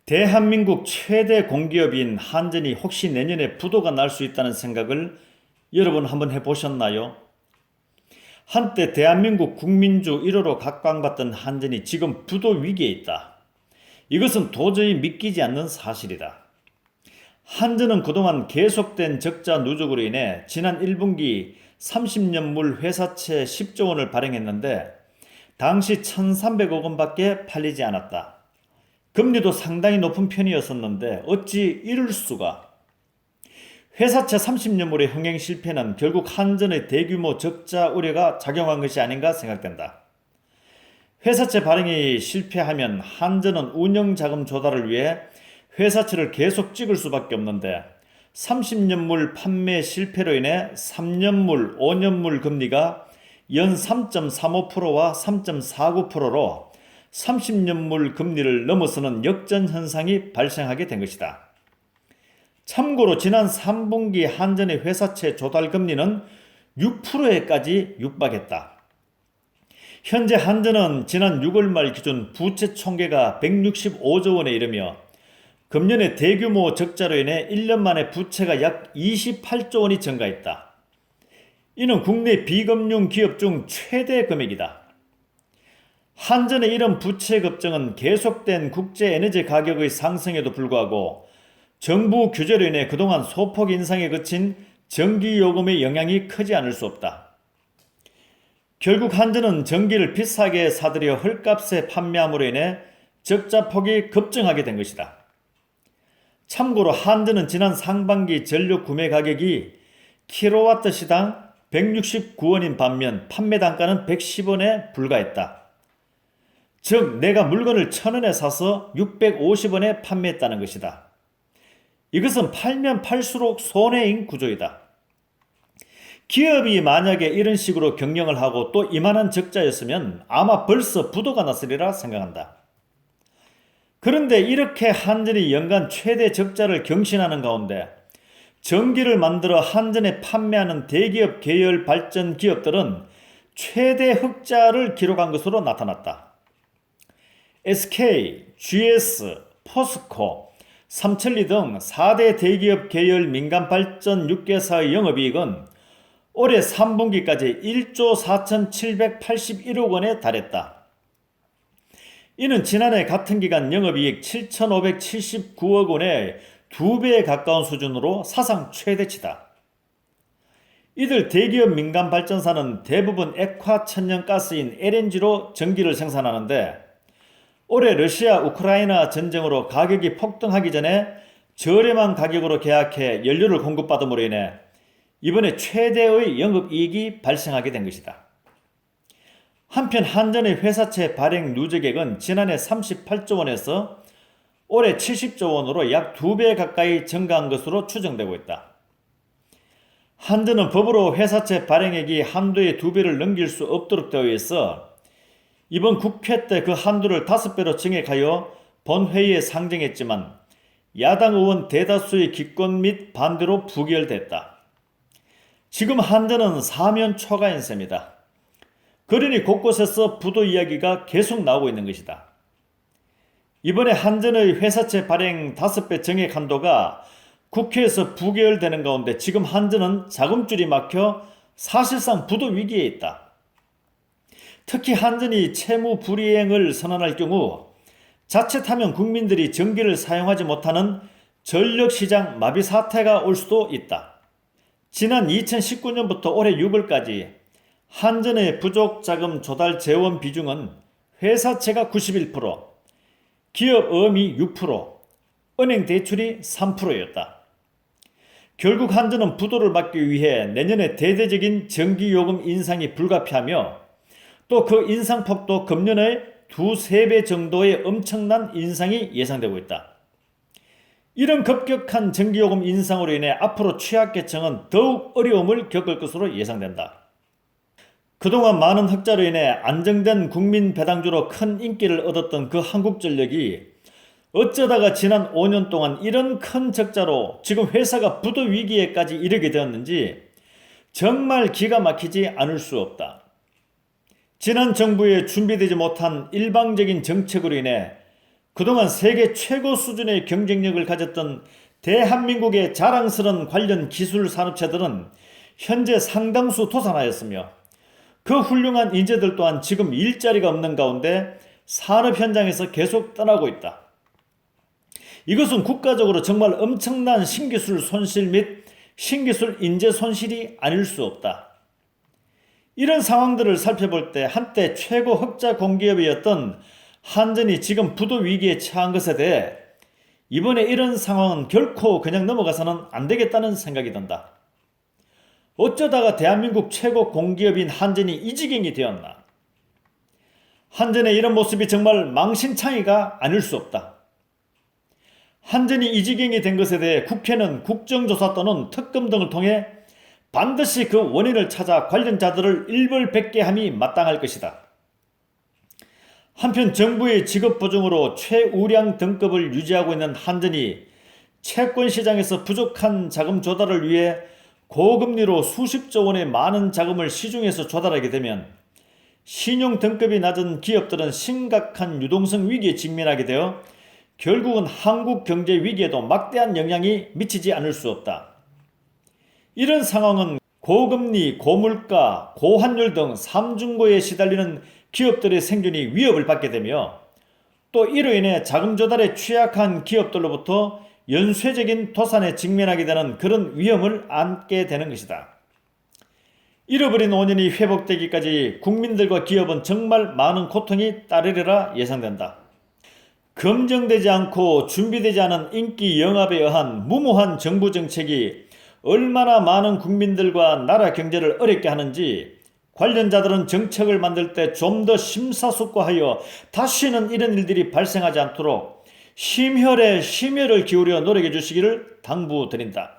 대한민국 최대 공기업인 한전이 혹시 내년에 부도가 날 수 있다는 생각을 여러분 한번 해보셨나요? 한때 대한민국 국민주 1호로 각광받던 한전이 지금 부도 위기에 있다. 이것은 도저히 믿기지 않는 사실이다. 한전은 그동안 계속된 적자 누적으로 인해 지난 1분기 30년물 회사채 10조 원을 발행했는데 당시 1,300억 원밖에 팔리지 않았다. 금리도 상당히 높은 편이었었는데 어찌 이럴 수가. 회사채 30년물의 흥행 실패는 결국 한전의 대규모 적자 우려가 작용한 것이 아닌가 생각된다. 회사채 발행이 실패하면 한전은 운영자금 조달을 위해 회사채를 계속 찍을 수밖에 없는데 30년물 판매 실패로 인해 3년물, 5년물 금리가 연 3.35%와 3.49%로 30년물 금리를 넘어서는 역전 현상이 발생하게 된 것이다. 참고로 지난 3분기 한전의 회사채 조달 금리는 6%에까지 육박했다. 현재 한전은 지난 6월 말 기준 부채 총계가 165조 원에 이르며 금년에 대규모 적자로 인해 1년 만에 부채가 약 28조 원이 증가했다. 이는 국내 비금융 기업 중 최대 금액이다. 한전의 이런 부채 급증은 계속된 국제 에너지 가격의 상승에도 불구하고 정부 규제로 인해 그동안 소폭 인상에 그친 전기요금의 영향이 크지 않을 수 없다. 결국 한전은 전기를 비싸게 사들여 헐값에 판매함으로 인해 적자 폭이 급증하게 된 것이다. 참고로 한전은 지난 상반기 전력 구매 가격이 킬로와트 시당 169원인 반면 판매 단가는 110원에 불과했다. 즉 내가 물건을 1,000원에 사서 650원에 판매했다는 것이다. 이것은 팔면 팔수록 손해인 구조이다. 기업이 만약에 이런 식으로 경영을 하고 또 이만한 적자였으면 아마 벌써 부도가 났으리라 생각한다. 그런데 이렇게 한전이 연간 최대 적자를 경신하는 가운데 전기를 만들어 한전에 판매하는 대기업 계열 발전 기업들은 최대 흑자를 기록한 것으로 나타났다. SK, GS, 포스코, 삼천리 등 4대 대기업 계열 민간발전 6개사의 영업이익은 올해 3분기까지 1조 4,781억 원에 달했다. 이는 지난해 같은 기간 영업이익 7,579억 원의 2배에 가까운 수준으로 사상 최대치다. 이들 대기업 민간발전사는 대부분 액화 천연가스인 LNG로 전기를 생산하는데 올해 러시아 우크라이나 전쟁으로 가격이 폭등하기 전에 저렴한 가격으로 계약해 연료를 공급받음으로 인해 이번에 최대의 영업이익이 발생하게 된 것이다. 한편 한전의 회사채 발행 누적액은 지난해 38조 원에서 올해 70조 원으로 약 2배 가까이 증가한 것으로 추정되고 있다. 한전은 법으로 회사채 발행액이 한도의 2배를 넘길 수 없도록 되어 있어 이번 국회 때 그 한도를 5배로 증액하여 본회의에 상정했지만 야당 의원 대다수의 기권 및 반대로 부결됐다. 지금 한전은 사면 초가인 셈이다. 그러니 곳곳에서 부도 이야기가 계속 나오고 있는 것이다. 이번에 한전의 회사채 발행 5배 증액 한도가 국회에서 부결되는 가운데 지금 한전은 자금줄이 막혀 사실상 부도 위기에 있다. 특히 한전이 채무 불이행을 선언할 경우 자칫하면 국민들이 전기를 사용하지 못하는 전력시장 마비 사태가 올 수도 있다. 지난 2019년부터 올해 6월까지 한전의 부족 자금 조달 재원 비중은 회사채가 91%, 기업 어음이 6%, 은행 대출이 3%였다. 결국 한전은 부도를 막기 위해 내년에 대대적인 전기요금 인상이 불가피하며 또 그 인상폭도 금년의 2~3배 정도의 엄청난 인상이 예상되고 있다. 이런 급격한 전기요금 인상으로 인해 앞으로 취약계층은 더욱 어려움을 겪을 것으로 예상된다. 그동안 많은 흑자로 인해 안정된 국민 배당주로 큰 인기를 얻었던 그 한국전력이 어쩌다가 지난 5년 동안 이런 큰 적자로 지금 회사가 부도 위기에까지 이르게 되었는지 정말 기가 막히지 않을 수 없다. 지난 정부의 준비되지 못한 일방적인 정책으로 인해 그동안 세계 최고 수준의 경쟁력을 가졌던 대한민국의 자랑스러운 관련 기술 산업체들은 현재 상당수 도산하였으며 그 훌륭한 인재들 또한 지금 일자리가 없는 가운데 산업 현장에서 계속 떠나고 있다. 이것은 국가적으로 정말 엄청난 신기술 손실 및 신기술 인재 손실이 아닐 수 없다. 이런 상황들을 살펴볼 때 한때 최고 흑자 공기업이었던 한전이 지금 부도 위기에 처한 것에 대해 이번에 이런 상황은 결코 그냥 넘어가서는 안 되겠다는 생각이 든다. 어쩌다가 대한민국 최고 공기업인 한전이 이 지경이 되었나? 한전의 이런 모습이 정말 망신창이가 아닐 수 없다. 한전이 이 지경이 된 것에 대해 국회는 국정조사 또는 특검 등을 통해 반드시 그 원인을 찾아 관련자들을 일벌백계함이 마땅할 것이다. 한편 정부의 직업보증으로 최우량 등급을 유지하고 있는 한전이 채권시장에서 부족한 자금 조달을 위해 고금리로 수십조 원의 많은 자금을 시중에서 조달하게 되면 신용 등급이 낮은 기업들은 심각한 유동성 위기에 직면하게 되어 결국은 한국 경제 위기에도 막대한 영향이 미치지 않을 수 없다. 이런 상황은 고금리, 고물가, 고환율 등 삼중고에 시달리는 기업들의 생존이 위협을 받게 되며 또 이로 인해 자금 조달에 취약한 기업들로부터 연쇄적인 도산에 직면하게 되는 그런 위험을 안게 되는 것이다. 잃어버린 5년이 회복되기까지 국민들과 기업은 정말 많은 고통이 따르리라 예상된다. 검증되지 않고 준비되지 않은 인기 영합에 의한 무모한 정부 정책이 얼마나 많은 국민들과 나라 경제를 어렵게 하는지 관련자들은 정책을 만들 때 좀 더 심사숙고하여 다시는 이런 일들이 발생하지 않도록 심혈을 기울여 노력해 주시기를 당부드린다.